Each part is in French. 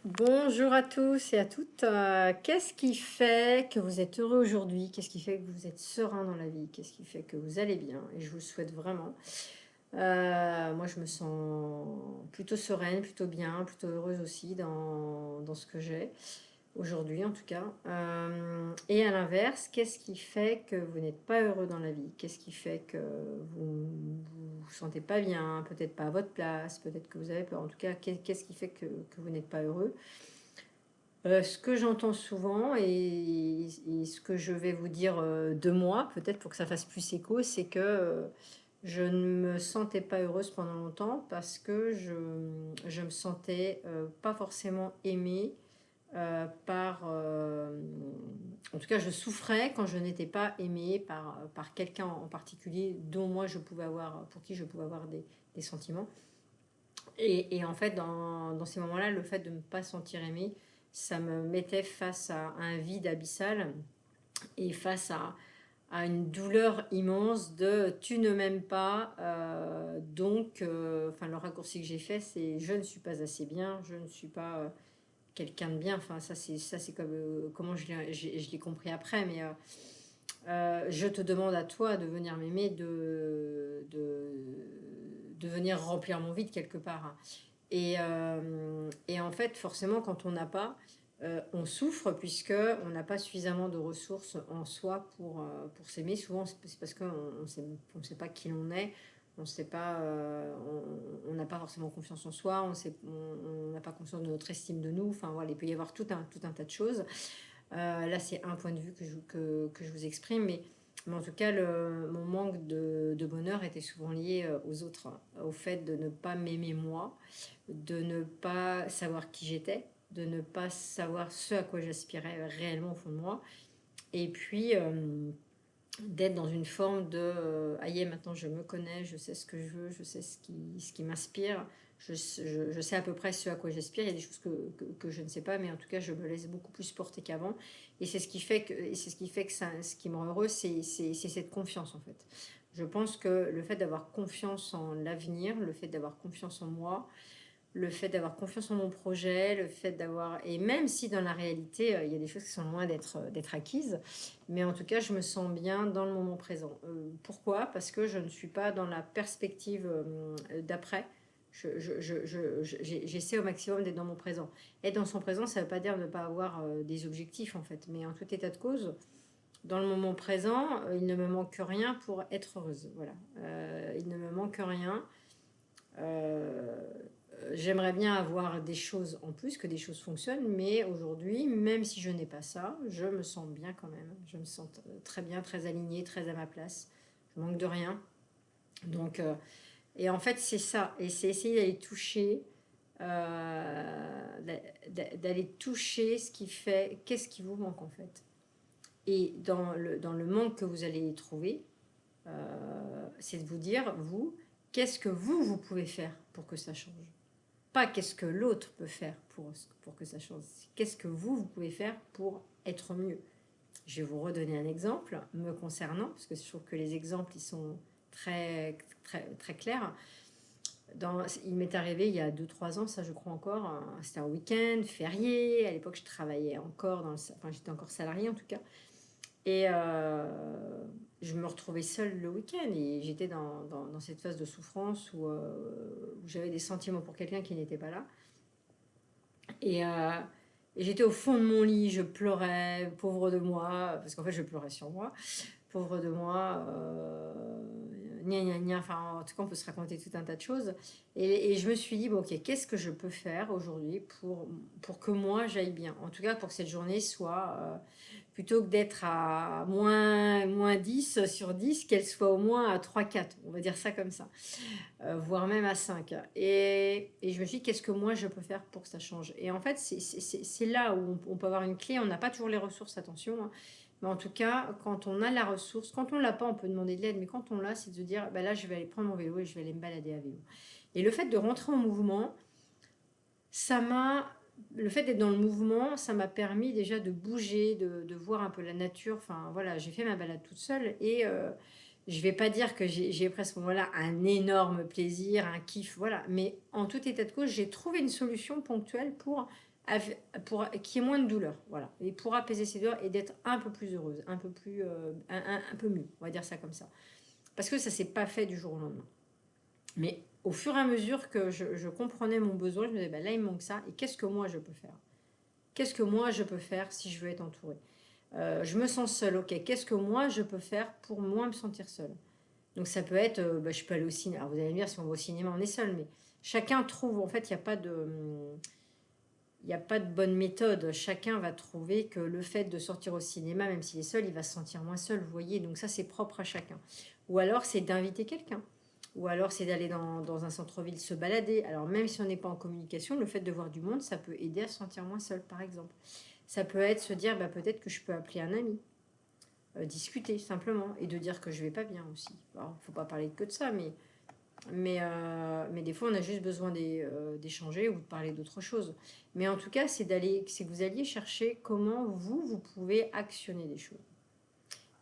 Bonjour à tous et à toutes. Qu'est-ce qui fait que vous êtes heureux aujourd'hui? Qu'est-ce qui fait que vous êtes serein dans la vie? Qu'est-ce qui fait que vous allez bien? Et je vous le souhaite vraiment. Moi, je me sens plutôt sereine, plutôt bien, plutôt heureuse aussi dans ce que j'ai aujourd'hui, en tout cas. Et à l'inverse, qu'est-ce qui fait que vous n'êtes pas heureux dans la vie? Qu'est-ce qui fait que vous sentez pas bien, peut-être pas à votre place, peut-être que vous avez peur. En tout cas, qu'est-ce qui fait que vous n'êtes pas heureux? Ce que j'entends souvent et ce que je vais vous dire, de moi, peut-être pour que ça fasse plus écho, c'est que, je ne me sentais pas heureuse pendant longtemps parce que je me sentais, pas forcément aimée, en tout cas, je souffrais quand je n'étais pas aimée par quelqu'un en particulier dont moi je pouvais avoir pour qui je pouvais avoir des sentiments. Et en fait, dans ces moments-là, le fait de ne pas sentir aimé, ça me mettait face à un vide abyssal et face à une douleur immense de tu ne m'aimes pas, donc, enfin, le raccourci que j'ai fait, c'est je ne suis pas assez bien, je ne suis pas quelqu'un de bien. Enfin, ça c'est comme comment je l'ai compris après, mais je te demande à toi de venir m'aimer, de venir remplir mon vide quelque part, hein. Et en fait, forcément, quand on n'a pas, on souffre puisque on n'a pas suffisamment de ressources en soi pour s'aimer. Souvent, c'est parce qu'on on sait pas qui l'on est, on sait pas, on n'a pas forcément confiance en soi, on n'a pas conscience de notre estime de nous. Enfin voilà, il peut y avoir tout un tas de choses. Là, c'est un point de vue que je vous exprime, mais en tout cas, mon manque de bonheur était souvent lié aux autres, hein, au fait de ne pas m'aimer moi, de ne pas savoir qui j'étais, de ne pas savoir ce à quoi j'aspirais réellement au fond de moi, et puis d'être dans une forme de aïe, maintenant je me connais, je sais ce que je veux, je sais ce qui m'inspire, je sais à peu près ce à quoi j'aspire. Il y a des choses que je ne sais pas, mais en tout cas je me laisse beaucoup plus porter qu'avant, et c'est ce qui fait que, ce qui me rend heureux, c'est cette confiance en fait. Je pense que le fait d'avoir confiance en l'avenir, le fait d'avoir confiance en moi, le fait d'avoir confiance en mon projet, le fait d'avoir... Et même si dans la réalité, il y a des choses qui sont loin d'être acquises, mais en tout cas, je me sens bien dans le moment présent. Pourquoi? Parce que je ne suis pas dans la perspective d'après. J'essaie au maximum d'être dans mon présent. Être dans son présent, ça ne veut pas dire ne pas avoir des objectifs, en fait. Mais en tout état de cause, dans le moment présent, il ne me manque rien pour être heureuse. Voilà. Il ne me manque rien. Euh, J'aimerais bien avoir des choses en plus, que des choses fonctionnent, mais aujourd'hui, même si je n'ai pas ça, je me sens bien quand même. Je me sens très bien, très alignée, très à ma place. Je manque de rien. Donc, et en fait, c'est ça. Et c'est essayer d'aller toucher, d'aller toucher ce qui fait, qu'est-ce qui vous manque en fait. Et dans le manque que vous allez trouver, c'est de vous dire, vous, qu'est-ce que vous pouvez faire pour que ça change. Pas qu'est-ce que l'autre peut faire pour que ça change. Qu'est-ce que vous pouvez faire pour être mieux. Je vais vous redonner un exemple me concernant, parce que je trouve que les exemples, ils sont très clairs. Il m'est arrivé il y a 2 3 ans, ça je crois encore, c'était un week-end férié, à l'époque je travaillais encore, enfin j'étais encore salariée en tout cas, et je me retrouvais seule le week-end et j'étais dans cette phase de souffrance où j'avais des sentiments pour quelqu'un qui n'était pas là. Et, euh, et j'étais au fond de mon lit, je pleurais, pauvre de moi, parce qu'en fait je pleurais sur moi, pauvre de moi, gna gna gna, enfin en tout cas on peut se raconter tout un tas de choses. Et je me suis dit, bon ok, qu'est-ce que je peux faire aujourd'hui pour que moi j'aille bien, en tout cas pour que cette journée soit, plutôt que d'être à moins 10 sur 10, qu'elle soit au moins à 3 4, on va dire ça comme ça, voire même à 5. Et je me suis dit, qu'est-ce que moi je peux faire pour que ça change? Et en fait, c'est là où on peut avoir une clé. On n'a pas toujours les ressources, attention, hein. Mais en tout cas, quand on a la ressource, quand on l'a pas, on peut demander de l'aide. Mais quand on l'a, c'est de se dire, bah là, je vais aller prendre mon vélo et je vais aller me balader à vélo. Et le fait de rentrer en mouvement, ça m'a. Le fait d'être dans le mouvement, ça m'a permis déjà de bouger, de voir un peu la nature. Enfin voilà, j'ai fait ma balade toute seule et je ne vais pas dire que j'ai pris à ce moment-là un énorme plaisir, un kiff, voilà. Mais en tout état de cause, j'ai trouvé une solution ponctuelle pour qu'il y ait moins de douleur, voilà. Et pour apaiser ces douleurs et d'être un peu plus heureuse, un peu plus, un peu mieux, on va dire ça comme ça. Parce que ça ne s'est pas fait du jour au lendemain. Mais au fur et à mesure que je comprenais mon besoin, je me disais, ben là, il me manque ça. Et qu'est-ce que moi, je peux faire? Qu'est-ce que moi, je peux faire si je veux être entourée? Je me sens seule, ok. Qu'est-ce que moi, je peux faire pour moins me sentir seule? Donc ça peut être, je peux aller au cinéma. Alors vous allez me dire, si on va au cinéma, on est seul. Mais chacun trouve, en fait, il n'y a pas de bonne méthode. Chacun va trouver que le fait de sortir au cinéma, même s'il est seul, il va se sentir moins seul, vous voyez. Donc ça, c'est propre à chacun. Ou alors, c'est d'inviter quelqu'un. Ou alors, c'est d'aller dans un centre-ville se balader. Alors, même si on n'est pas en communication, le fait de voir du monde, ça peut aider à se sentir moins seul, par exemple. Ça peut être se dire, peut-être que je peux appeler un ami, discuter simplement, et de dire que je vais pas bien aussi. Alors, il ne faut pas parler que de ça, mais des fois, on a juste besoin d'échanger ou de parler d'autre chose. Mais en tout cas, c'est que vous alliez chercher comment vous pouvez actionner des choses.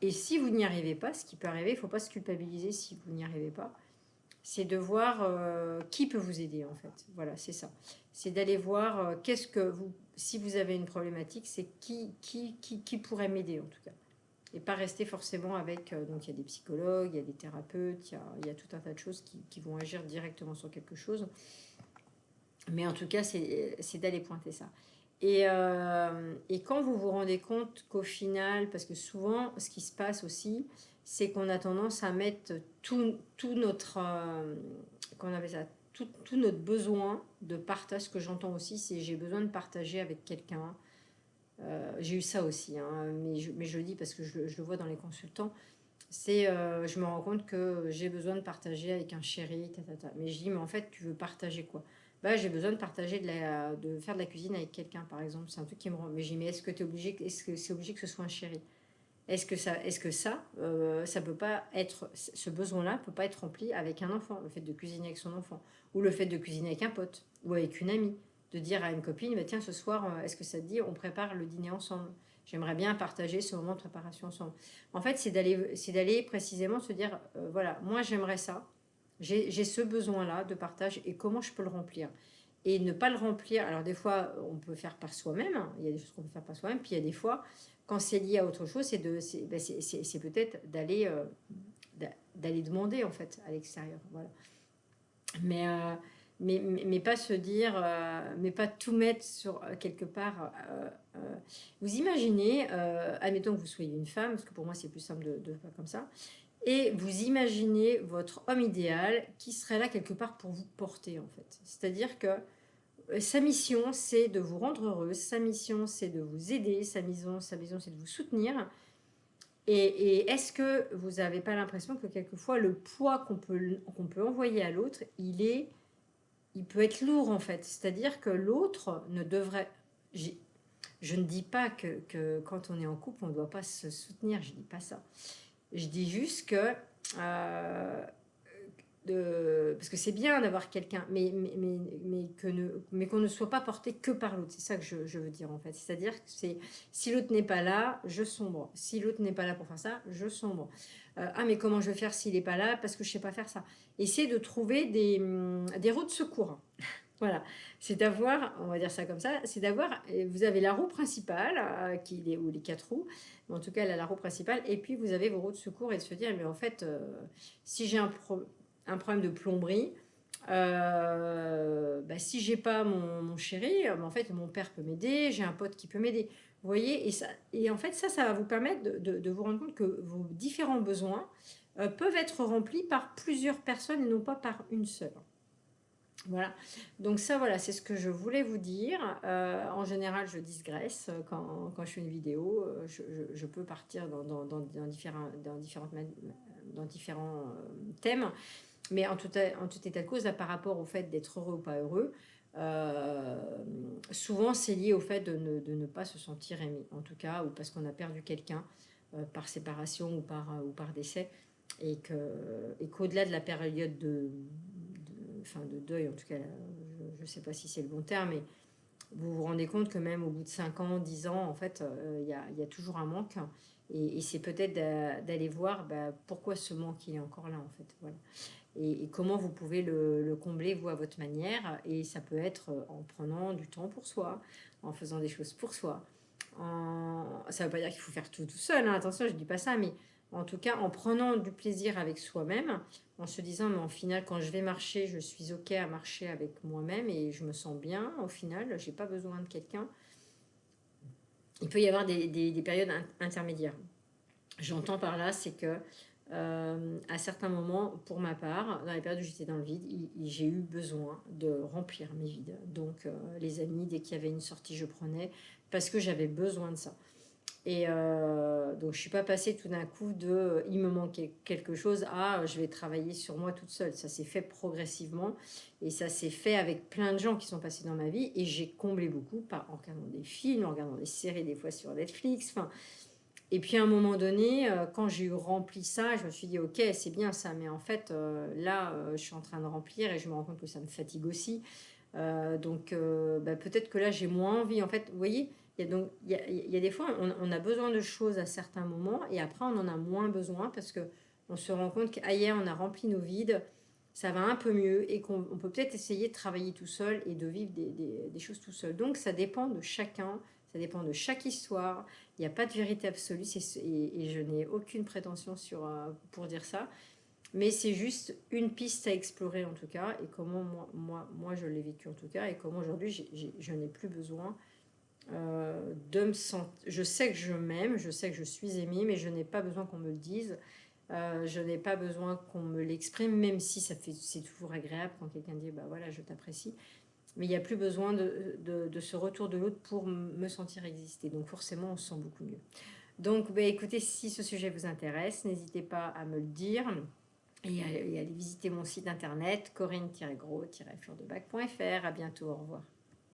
Et si vous n'y arrivez pas, ce qui peut arriver, il ne faut pas se culpabiliser si vous n'y arrivez pas, c'est de voir qui peut vous aider en fait. Voilà, c'est ça. C'est d'aller voir si vous avez une problématique, c'est qui pourrait m'aider en tout cas. Et pas rester forcément avec... donc il y a des psychologues, il y a des thérapeutes, il y a tout un tas de choses qui vont agir directement sur quelque chose. Mais en tout cas, c'est d'aller pointer ça. Et quand vous vous rendez compte qu'au final, parce que souvent, ce qui se passe aussi, c'est qu'on a tendance à mettre tout notre... comment on appelle ça, tout notre besoin de partage. Ce que j'entends aussi, c'est j'ai besoin de partager avec quelqu'un. J'ai eu ça aussi, hein, mais je le dis parce que je le vois dans les consultants. Je me rends compte que j'ai besoin de partager avec un chéri, Mais je dis, mais en fait, tu veux partager quoi? J'ai besoin de partager, de faire de la cuisine avec quelqu'un, par exemple. C'est un truc qui me rend. Mais je dis, mais est-ce que tu es obligé, est-ce que c'est obligé que ce soit un chéri? Ça peut pas être, ce besoin-là peut pas être rempli avec un enfant, le fait de cuisiner avec son enfant, ou le fait de cuisiner avec un pote, ou avec une amie, de dire à une copine, tiens, ce soir, est-ce que ça te dit, on prépare le dîner ensemble? J'aimerais bien partager ce moment de préparation ensemble. En fait, c'est d'aller précisément se dire, voilà, moi j'aimerais ça, j'ai ce besoin-là de partage, et comment je peux le remplir? Et ne pas le remplir, alors des fois, on peut faire par soi-même, hein, il y a des choses qu'on peut faire par soi-même, puis il y a des fois, quand c'est lié à autre chose, c'est peut-être d'aller demander en fait à l'extérieur. Voilà. Mais, mais pas se dire, mais pas tout mettre sur quelque part. Vous imaginez, admettons que vous soyez une femme, parce que pour moi c'est plus simple de faire comme ça, et vous imaginez votre homme idéal qui serait là quelque part pour vous porter en fait. C'est-à-dire que sa mission, c'est de vous rendre heureuse. Sa mission, c'est de vous aider. Sa mission, c'est de vous soutenir. Et est-ce que vous n'avez pas l'impression que quelquefois, le poids qu'on peut envoyer à l'autre, il peut être lourd, en fait. C'est-à-dire que l'autre ne devrait... Je ne dis pas que quand on est en couple, on ne doit pas se soutenir. Je ne dis pas ça. Je dis juste que... parce que c'est bien d'avoir quelqu'un, mais qu'on ne soit pas porté que par l'autre. C'est ça que je veux dire en fait. C'est-à-dire que si l'autre n'est pas là, je sombre. Si l'autre n'est pas là pour faire ça, je sombre. Mais comment je vais faire s'il n'est pas là? Parce que je ne sais pas faire ça. Essayez de trouver des roues de secours. Voilà, c'est d'avoir, on va dire ça comme ça, c'est d'avoir, vous avez la roue principale, ou les quatre roues, mais en tout cas, elle a la roue principale, et puis vous avez vos roues de secours, et de se dire, mais en fait, si j'ai un problème de plomberie, si j'ai pas mon chéri, en fait, mon père peut m'aider, j'ai un pote qui peut m'aider. Vous voyez, et en fait, ça va vous permettre de vous rendre compte que vos différents besoins peuvent être remplis par plusieurs personnes et non pas par une seule. Voilà, donc ça voilà, c'est ce que je voulais vous dire. En général, je digresse quand je fais une vidéo. Je peux partir dans différents thèmes, mais en tout état de cause, là, par rapport au fait d'être heureux ou pas heureux, souvent c'est lié au fait de ne pas se sentir aimé, en tout cas, ou parce qu'on a perdu quelqu'un par séparation ou par décès, et qu'au-delà de la période de deuil, en tout cas, je ne sais pas si c'est le bon terme, mais vous vous rendez compte que même au bout de 5 ans, 10 ans, en fait, il y a toujours un manque. Et c'est peut-être d'aller voir bah, pourquoi ce manque il est encore là, en fait. Voilà. Et comment vous pouvez le combler, vous, à votre manière. Et ça peut être en prenant du temps pour soi, en faisant des choses pour soi. Ça ne veut pas dire qu'il faut faire tout seul, hein, attention, je ne dis pas ça, mais en tout cas, en prenant du plaisir avec soi-même, en se disant, mais en final, quand je vais marcher, je suis OK à marcher avec moi-même et je me sens bien. Au final, je n'ai pas besoin de quelqu'un. Il peut y avoir des périodes intermédiaires. J'entends par là, c'est que à certains moments, pour ma part, dans les périodes où j'étais dans le vide, j'ai eu besoin de remplir mes vides. Donc, les amis, dès qu'il y avait une sortie, je prenais parce que j'avais besoin de ça. Et donc, je ne suis pas passée tout d'un coup de il me manquait quelque chose à je vais travailler sur moi toute seule. Ça s'est fait progressivement et ça s'est fait avec plein de gens qui sont passés dans ma vie et j'ai comblé beaucoup en regardant des films, en regardant des séries, des fois sur Netflix. Enfin, et puis à un moment donné, quand j'ai eu rempli ça, je me suis dit ok, c'est bien ça, mais en fait, là, je suis en train de remplir et je me rends compte que ça me fatigue aussi. Donc bah, peut-être que là, j'ai moins envie. En fait, vous voyez, il y a des fois, on a besoin de choses à certains moments et après, on en a moins besoin parce que on se rend compte qu'ailleurs, on a rempli nos vides, ça va un peu mieux et qu'on peut peut-être essayer de travailler tout seul et de vivre des choses tout seul. Donc ça dépend de chacun, ça dépend de chaque histoire. Il n'y a pas de vérité absolue et je n'ai aucune prétention pour dire ça. Mais c'est juste une piste à explorer en tout cas et comment moi je l'ai vécu en tout cas et comment aujourd'hui je n'ai plus besoin de me sentir... Je sais que je m'aime, je sais que je suis aimée, mais je n'ai pas besoin qu'on me le dise. Je n'ai pas besoin qu'on me l'exprime, même si c'est toujours agréable quand quelqu'un dit bah voilà, je t'apprécie. Mais il n'y a plus besoin de ce retour de l'autre pour me sentir exister. Donc forcément, on se sent beaucoup mieux. Donc bah, écoutez, si ce sujet vous intéresse, n'hésitez pas à me le dire et à aller visiter mon site internet corinne-gros-flirdebac.fr. À bientôt, au revoir.